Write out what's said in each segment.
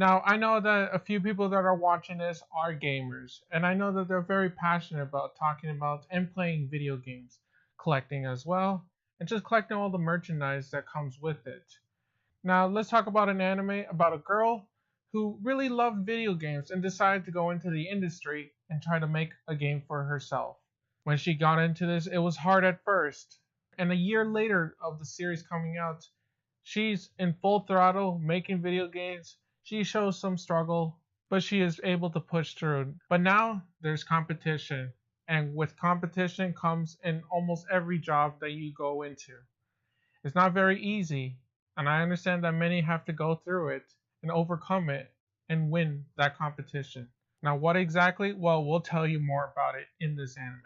Now, I know that a few people that are watching this are gamers, and I know that they're very passionate about talking about and playing video games, collecting as well, and just collecting all the merchandise that comes with it. Now, let's talk about an anime about a girl who really loved video games and decided to go into the industry and try to make a game for herself. When she got into this, it was hard at first, and a year later of the series coming out, she's in full throttle making video games. She shows some struggle, but she is able to push through. But now there's competition, and with competition comes in almost every job that you go into. It's not very easy, and I understand that many have to go through it and overcome it and win that competition. Now, what exactly? Well, we'll tell you more about it in this anime.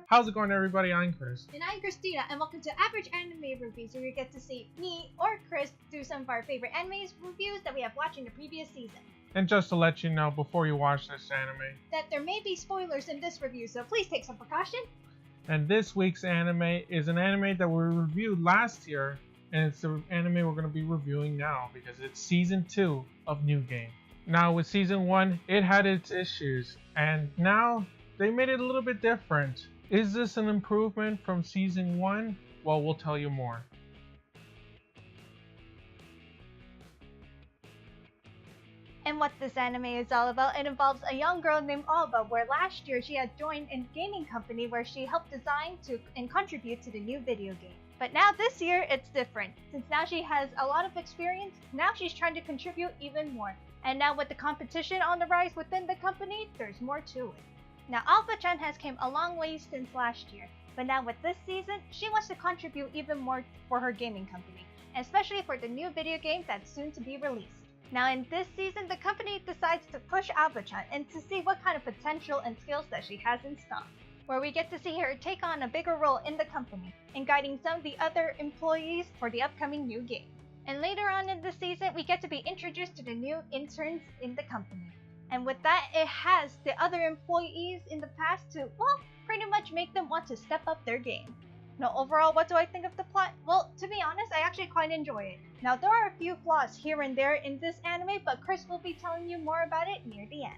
How's it going, everybody? I'm Chris. And I'm Christina, and welcome to Average Anime Reviews, where you get to see me or Chris do some of our favorite anime reviews that we have watched in the previous season. And just to let you know before you watch this anime, that there may be spoilers in this review, so please take some precaution. And this week's anime is an anime that we reviewed last year, and it's the anime we're going to be reviewing now because it's Season 2 of New Game. Now, with Season 1, it had its issues, and now they made it a little bit different. Is this an improvement from Season 1? Well, we'll tell you more. And what this anime is all about, it involves a young girl named Alba, where last year she had joined a gaming company where she helped design and contribute to the new video game. But now this year, it's different. Since now she has a lot of experience, now she's trying to contribute even more. And now with the competition on the rise within the company, there's more to it. Now, Alpha-chan has came a long way since last year, but now with this season, she wants to contribute even more for her gaming company, especially for the new video game that's soon to be released. Now, in this season, the company decides to push Alpha-chan and to see what kind of potential and skills that she has in stock, where we get to see her take on a bigger role in the company and guiding some of the other employees for the upcoming new game. And later on in the season, we get to be introduced to the new interns in the company. And with that, it has the other employees in the past to, well, pretty much make them want to step up their game. Now, overall, what do I think of the plot? Well, to be honest, I actually quite enjoy it. Now, there are a few flaws here and there in this anime, but Chris will be telling you more about it near the end.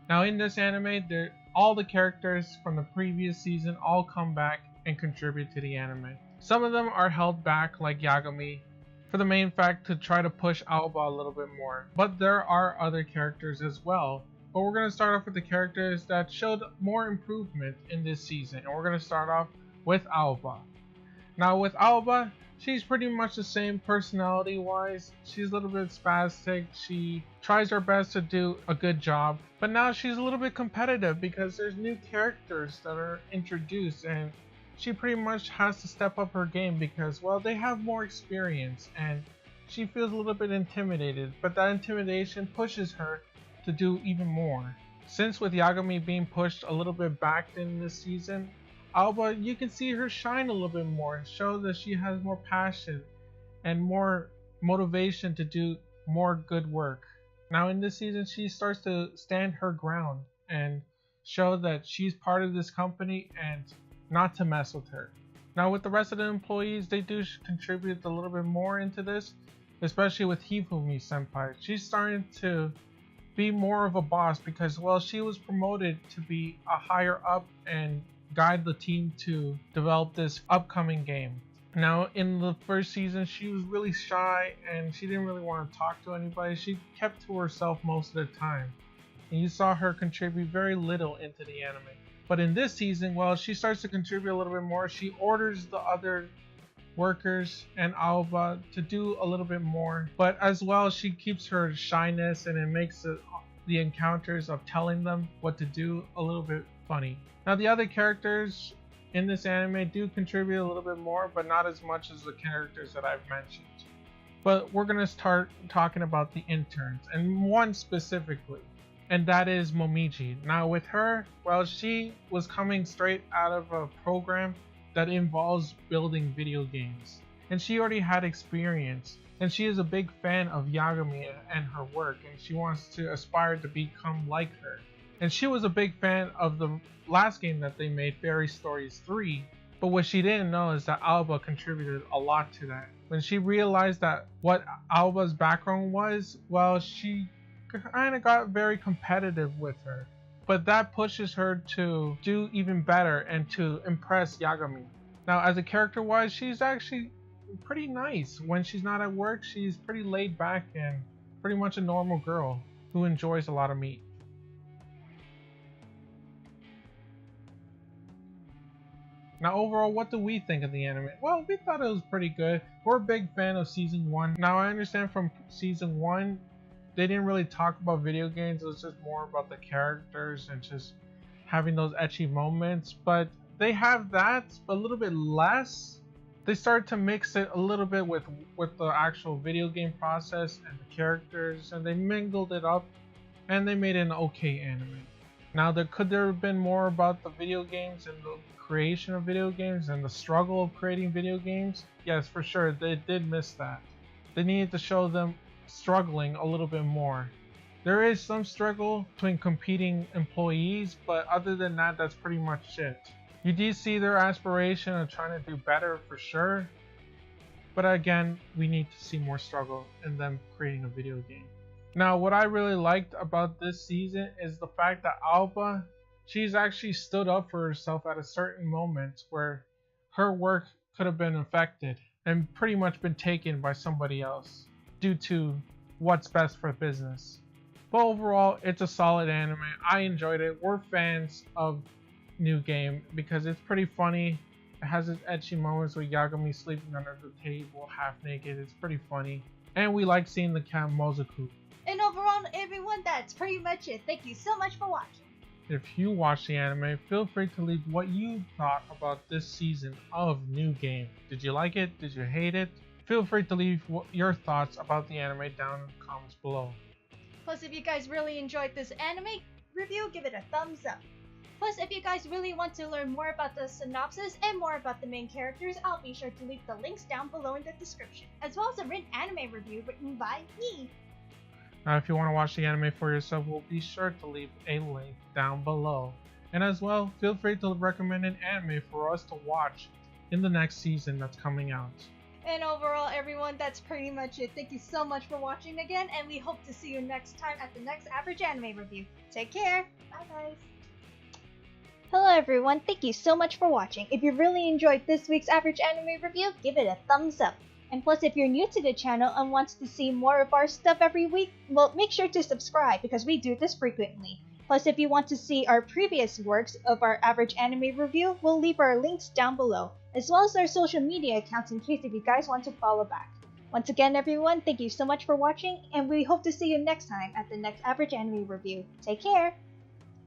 Now, in this anime, all the characters from the previous season all come back and contribute to the anime. Some of them are held back, like Yagami, for the main fact to try to push Alba a little bit more. But there are other characters as well. But we're going to start off with the characters that showed more improvement in this season. And we're going to start off with Alba. Now with Alba, she's pretty much the same personality wise. She's a little bit spastic. She tries her best to do a good job. But now she's a little bit competitive because there's new characters that are introduced, and she pretty much has to step up her game because, well, they have more experience and she feels a little bit intimidated, but that intimidation pushes her to do even more. Since with Yagami being pushed a little bit back in this season, Alba, you can see her shine a little bit more and show that she has more passion and more motivation to do more good work. Now in this season, she starts to stand her ground and show that she's part of this company and not to mess with her. Now with the rest of the employees, they do contribute a little bit more into this, especially with Hifumi senpai. She's starting to be more of a boss because, well, she was promoted to be a higher up and guide the team to develop this upcoming game. Now in the first season, she was really shy and she didn't really want to talk to anybody. She kept to herself most of the time, and you saw her contribute very little into the anime. But in this season, well, she starts to contribute a little bit more. She orders the other workers and Alba to do a little bit more. But as well, she keeps her shyness, and it makes the encounters of telling them what to do a little bit funny. Now the other characters in this anime do contribute a little bit more, but not as much as the characters that I've mentioned. But we're going to start talking about the interns, and one specifically, and that is Momiji. Now with her, well, she was coming straight out of a program that involves building video games. and she already had experience. And she is a big fan of Yagami and her work, and she wants to aspire to become like her. And she was a big fan of the last game that they made, Fairy Stories 3. But what she didn't know is that Alba contributed a lot to that. When she realized that what Alba's background was, well, she kind of got very competitive with her. But that pushes her to do even better and to impress Yagami. Now, as a character-wise, she's actually pretty nice. When she's not at work, she's pretty laid back and pretty much a normal girl who enjoys a lot of meat. Now overall, what do we think of the anime? Well, we thought it was pretty good. We're a big fan of season 1. Now I understand from season 1, they didn't really talk about video games. It was just more about the characters and just having those ecchi moments. But they have that, but a little bit less. They started to mix it a little bit with the actual video game process and the characters, and they mingled it up, and they made an okay anime. Now, could there have been more about the video games and the creation of video games and the struggle of creating video games? Yes, for sure, they did miss that. They needed to show them struggling a little bit more. There is some struggle between competing employees, but other than that, that's pretty much it. You do see their aspiration of trying to do better for sure, but again, we need to see more struggle in them creating a video game. Now, what I really liked about this season is the fact that Alba, she's actually stood up for herself at a certain moment where her work could have been affected and pretty much been taken by somebody else due to what's best for business. But overall, it's a solid anime. I enjoyed it. We're fans of New Game because it's pretty funny. It has its ecchi moments with Yagami sleeping under the table half naked. It's pretty funny. And we like seeing the cat Mozoku. And overall, everyone, that's pretty much it. Thank you so much for watching. If you watch the anime, feel free to leave what you thought about this season of New Game. Did you like it? Did you hate it? Feel free to leave your thoughts about the anime down in the comments below. Plus, if you guys really enjoyed this anime review, give it a thumbs up. Plus, if you guys really want to learn more about the synopsis and more about the main characters, I'll be sure to leave the links down below in the description, as well as a written anime review written by me. Now, if you want to watch the anime for yourself, we'll be sure to leave a link down below. And as well, feel free to recommend an anime for us to watch in the next season that's coming out. And overall, everyone, that's pretty much it. Thank you so much for watching again, and we hope to see you next time at the next Average Anime Review. Take care! Bye guys! Hello everyone, thank you so much for watching. If you really enjoyed this week's Average Anime Review, give it a thumbs up. And plus, if you're new to the channel and wants to see more of our stuff every week, well, make sure to subscribe because we do this frequently. Plus, if you want to see our previous works of our Average Anime Review, we'll leave our links down below, as well as our social media accounts in case if you guys want to follow back. Once again, everyone, thank you so much for watching, and we hope to see you next time at the next Average Anime Review. Take care!